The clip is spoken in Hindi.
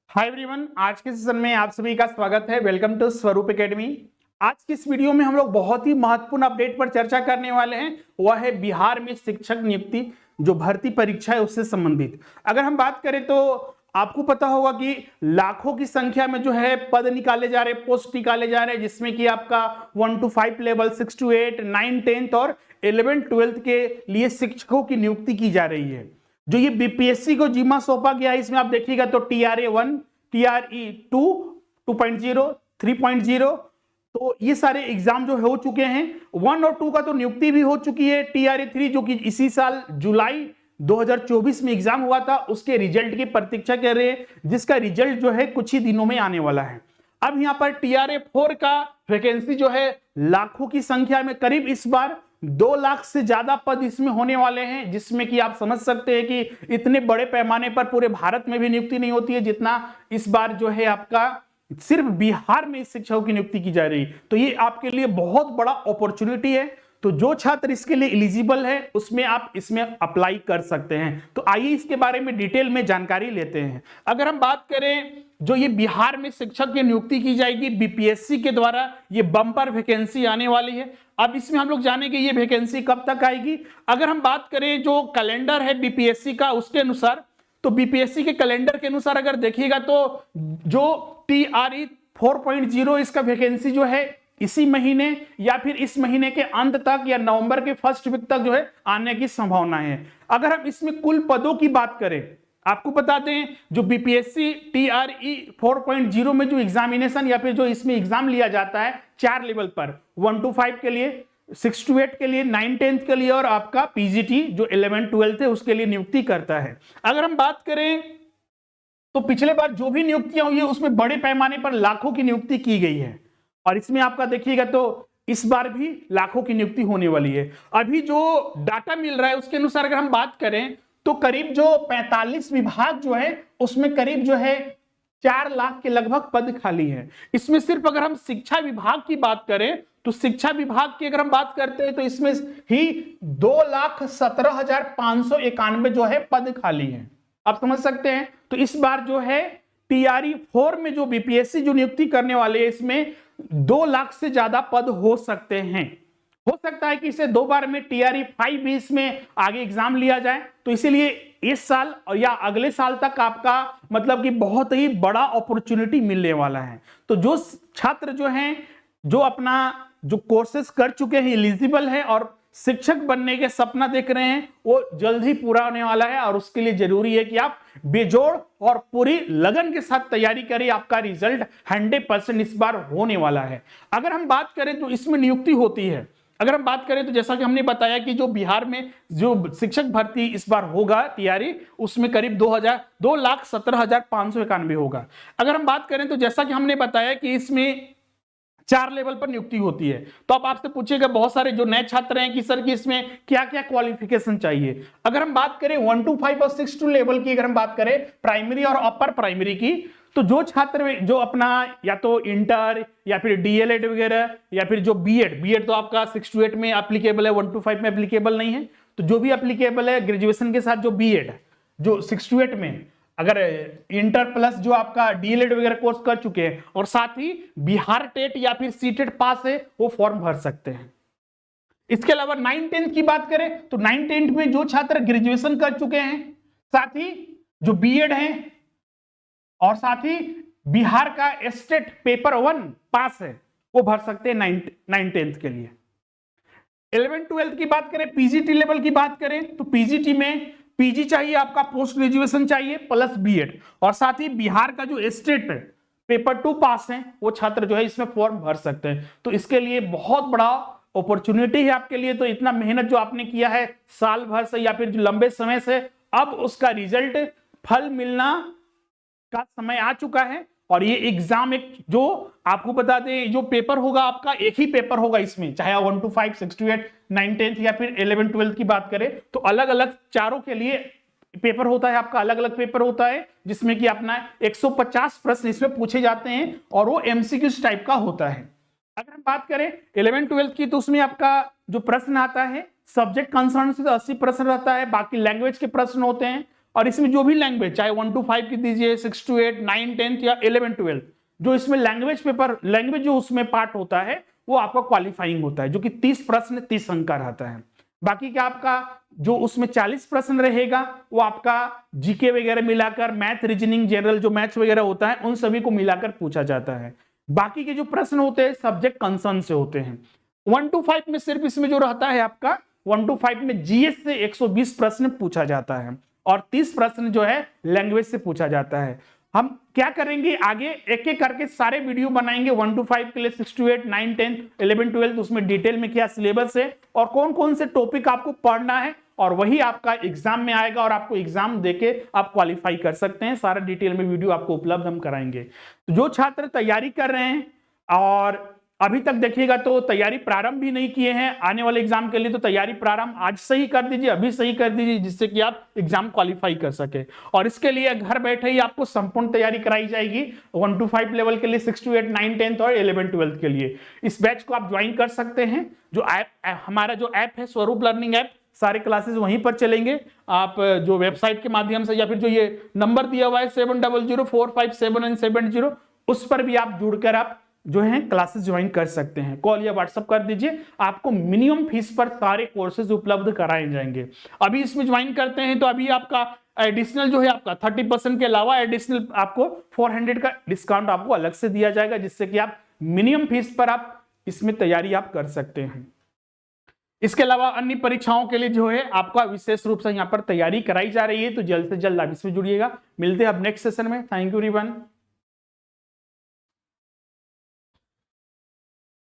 हाय एवरीवन, आज के सेशन में आप सभी का स्वागत है। वेलकम टू स्वरूप एकेडमी। आज की इस वीडियो में हम लोग बहुत ही महत्वपूर्ण अपडेट पर चर्चा करने वाले हैं। वह है बिहार में शिक्षक नियुक्ति जो भर्ती परीक्षा है उससे संबंधित। अगर हम बात करें तो आपको पता होगा कि लाखों की संख्या में जो है पद निकाले जा रहे हैं, पोस्ट निकाले जा रहे हैं, जिसमें कि आपका 1 to 5 लेवल, 6 to 8, 9, 10 और 11, 12 के लिए शिक्षकों की नियुक्ति की जा रही है। जो ये बीपीएससी को जिम्मा सौंपा गया है, इसमें आप देखिएगा तो TRA 1, TRE 2, 2.0, 3.0, तो ये सारे एग्जाम जो हो चुके हैं। 1 और 2 का तो नियुक्ति भी हो चुकी है। TRA 3 जो कि इसी साल जुलाई 2024 में एग्जाम हुआ था, उसके रिजल्ट की प्रतीक्षा कर रहे हैं, जिसका रिजल्ट जो है कुछ ही दिनों में आने वाला है। अब यहाँ पर TRA 4 का वैकेंसी जो है लाखों की संख्या में, करीब इस बार 2 लाख से ज्यादा पद इसमें होने वाले हैं, जिसमें कि आप समझ सकते हैं कि इतने बड़े पैमाने पर पूरे भारत में भी नियुक्ति नहीं होती है जितना इस बार जो है आपका सिर्फ बिहार में शिक्षकों की नियुक्ति की जा रही है। तो ये आपके लिए बहुत बड़ा अपॉर्चुनिटी है। तो जो छात्र इसके लिए एलिजिबल है उसमें आप इसमें अप्लाई कर सकते हैं। तो आइए इसके बारे में डिटेल में जानकारी लेते हैं। अगर हम बात करें जो ये बिहार में शिक्षक की नियुक्ति की जाएगी बीपीएससी के द्वारा, ये बम्पर वैकेंसी आने वाली है। अब इसमें हम लोग जानेंगे ये वैकेंसी कब तक आएगी। अगर हम बात करें जो कैलेंडर है बीपीएससी का, उसके अनुसार, तो बीपीएससी के कैलेंडर के अनुसार अगर देखिएगा तो जो TRE 4.0 इसका वैकेंसी जो है इसी महीने या फिर इस महीने के अंत तक या नवंबर के फर्स्ट वीक तक जो है आने की संभावना है। अगर हम इसमें कुल पदों की बात करें, आपको बता दें जो बीपीएससी TRE 4.0 में जो एग्जामिनेशन या फिर जो इसमें एग्जाम लिया जाता है 4 लेवल पर, 1 to 5 के लिए, 6 to 8 के लिए, 9, 10 के लिए और आपका पीजीटी जो 11, 12 है उसके लिए नियुक्ति करता है। अगर हम बात करें तो पिछले बार जो भी नियुक्तियां हुई है उसमें बड़े पैमाने पर लाखों की नियुक्ति की गई है, और इसमें आपका देखिएगा तो इस बार भी लाखों की नियुक्ति होने वाली है। अभी जो डाटा मिल रहा है उसके अनुसार अगर हम बात करें तो करीब जो 45 विभाग जो है उसमें करीब जो है 4 लाख के लगभग पद खाली है। इसमें सिर्फ अगर हम शिक्षा विभाग की बात करें तो शिक्षा विभाग की अगर हम बात करते हैं तो इसमें ही 2,17,591 जो है पद खाली है। आप समझ सकते हैं। तो इस बार जो है TRE 4 में जो बीपीएससी जो नियुक्ति करने वाले हैं इसमें 2 लाख से ज्यादा पद हो सकते हैं। हो सकता है कि इसे 2 बार में TRE 5 भी इसमें आगे एग्जाम लिया जाए। तो इसीलिए इस साल या अगले साल तक आपका मतलब कि बहुत ही बड़ा अपॉर्चुनिटी मिलने वाला है। तो जो छात्र जो हैं जो अपना जो कोर्सेस कर चुके हैं, एलिजिबल है और शिक्षक बनने के सपना देख रहे हैं, वो जल्द ही पूरा होने वाला है। और उसके लिए जरूरी है कि आप बेजोड़ और पूरी लगन के साथ तैयारी करें। आपका रिजल्ट 100% इस बार होने वाला है। अगर हम बात करें तो इसमें नियुक्ति होती है, अगर हम बात करें तो जैसा कि हमने बताया कि जो बिहार में जो शिक्षक भर्ती इस बार होगा TRE, उसमें करीब 2,17,591 होगा। अगर हम बात करें तो जैसा कि हमने बताया कि इसमें 4 लेवल पर नियुक्ति होती है। तो आप आपसे पूछेगा बहुत सारे जो नए छात्र हैं कि सर कि इसमें क्या क्या क्वालिफिकेशन चाहिए। अगर हम बात करें 1 to 5 और 6 to लेवल की, अगर हम बात करें प्राइमरी और अपर प्राइमरी की, तो जो छात्र जो अपना या तो इंटर या फिर DLED वगैरह या फिर जो बीएड तो आपका 6 to 8 में एप्लीकेबल है, 1 to 5 में एप्लीकेबल नहीं है। तो जो भी एप्लीकेबल है ग्रेजुएशन के साथ जो बीएड जो 6 to 8 में, अगर इंटर प्लस जो आपका DLED वगैरह कोर्स कर चुके हैं और साथ ही बिहार टेट या फिर सीटेट पास है, वो फॉर्म भर सकते हैं। इसके अलावा 9, 10 की बात करें तो 9, 10 में जो छात्र ग्रेजुएशन कर चुके हैं, साथ ही जो बीएड है और साथ ही बिहार का स्टेट पेपर 1 पास है, वो भर सकते हैं 9, 10 के लिए। 11, 12 की बात करें, पीजीटी लेवल की बात करें तो पीजीटी में पीजी चाहिए, आपका पोस्ट ग्रेजुएशन चाहिए प्लस बीएड, और साथ ही बिहार का जो स्टेट पेपर 2 पास है वो छात्र जो है इसमें फॉर्म भर सकते हैं। तो इसके लिए बहुत बड़ा अपॉर्चुनिटी है आपके लिए। तो इतना मेहनत जो आपने किया है साल भर से या फिर लंबे समय से, अब उसका रिजल्ट फल मिलना का समय आ चुका है। और ये एग्जाम एक जो आपको बता दें जो पेपर होगा आपका एक ही पेपर होगा इसमें, चाहे 1 to 5, 6 to 8, 9, 10 या फिर 11, 12 की बात करें तो अलग अलग चारों के लिए पेपर होता है आपका, अलग अलग पेपर होता है, जिसमें कि अपना 150 प्रश्न इसमें पूछे जाते हैं और वो MCQ टाइप का होता है। अगर हम बात करें 11, 12 की तो उसमें आपका जो प्रश्न आता है सब्जेक्ट कंसर्न से 80 प्रश्न रहता है, बाकी लैंग्वेज के प्रश्न होते हैं और इसमें जो भी लैंग्वेज चाहे 1 to 5 की दीजिए, 6 to 8, 9, 10 या 11, 12, जो इसमें लैंग्वेज पेपर लैंग्वेज जो उसमें पार्ट होता है वो आपका क्वालिफाइंग होता है, जो कि 30 प्रश्न 30 अंक का रहता है। बाकी क्या आपका जो उसमें 40 प्रश्न रहेगा वो आपका जीके वगैरह मिलाकर, मैथ, रीजनिंग, जनरल जो मैथ्स वगैरह होता है उन सभी को मिलाकर पूछा जाता है। बाकी के जो प्रश्न होते हैं सब्जेक्ट कंसर्न से होते हैं। 1 to 5 में सिर्फ इसमें जो रहता है आपका 1 to 5 में जीएस से 120 प्रश्न पूछा जाता है और 30 प्रश्न जो है लैंग्वेज से पूछा जाता है। हम क्या करेंगे आगे एक एक करके सारे वीडियो बनाएंगे 1 to 5 के लिए, 6 to 8, 9, 10, 11, 12, उसमें डिटेल में क्या सिलेबस है और कौन कौन से टॉपिक आपको पढ़ना है, और वही आपका एग्जाम में आएगा और आपको एग्जाम देके आप क्वालिफाई कर सकते हैं। सारा डिटेल में वीडियो आपको उपलब्ध हम कराएंगे। तो जो छात्र तैयारी कर रहे हैं और अभी तक देखिएगा तो तैयारी प्रारंभ भी नहीं किए हैं आने वाले एग्जाम के लिए, तो तैयारी प्रारंभ आज से ही कर दीजिए, अभी से ही कर दीजिए, जिससे कि आप एग्जाम क्वालिफाई कर सके। और इसके लिए घर बैठे ही आपको संपूर्ण तैयारी कराई जाएगी 1 to 5 लेवल के लिए, 6 to 8, 9, 10 और 11, 12 के लिए। इस बैच को आप ज्वाइन कर सकते हैं। जो हमारा जो ऐप है स्वरूप लर्निंग ऐप, सारे क्लासेस वहीं पर चलेंगे। आप जो वेबसाइट के माध्यम से या फिर जो ये नंबर दिया हुआ है 7004579770, उस पर भी आप जुड़कर आप जो है क्लासेस ज्वाइन कर सकते हैं। कॉल या व्हाट्सएप कर दीजिए, आपको मिनिमम फीस पर सारे कोर्सेज उपलब्ध कराए जाएंगे। अभी इसमें ज्वाइन करते हैं तो अभी आपका एडिशनल जो है आपका 30% के अलावा एडिशनल आपको 400 का डिस्काउंट आपको अलग से दिया जाएगा, जिससे कि आप मिनिमम फीस पर आप इसमें तैयारी आप कर सकते हैं। इसके अलावा अन्य परीक्षाओं के लिए जो है आपका विशेष रूप से यहाँ पर तैयारी कराई जा रही है, तो जल्द से जल्द आप इसमें जुड़िएगा। मिलते हैं अब नेक्स्ट सेशन में। Thank you everyone.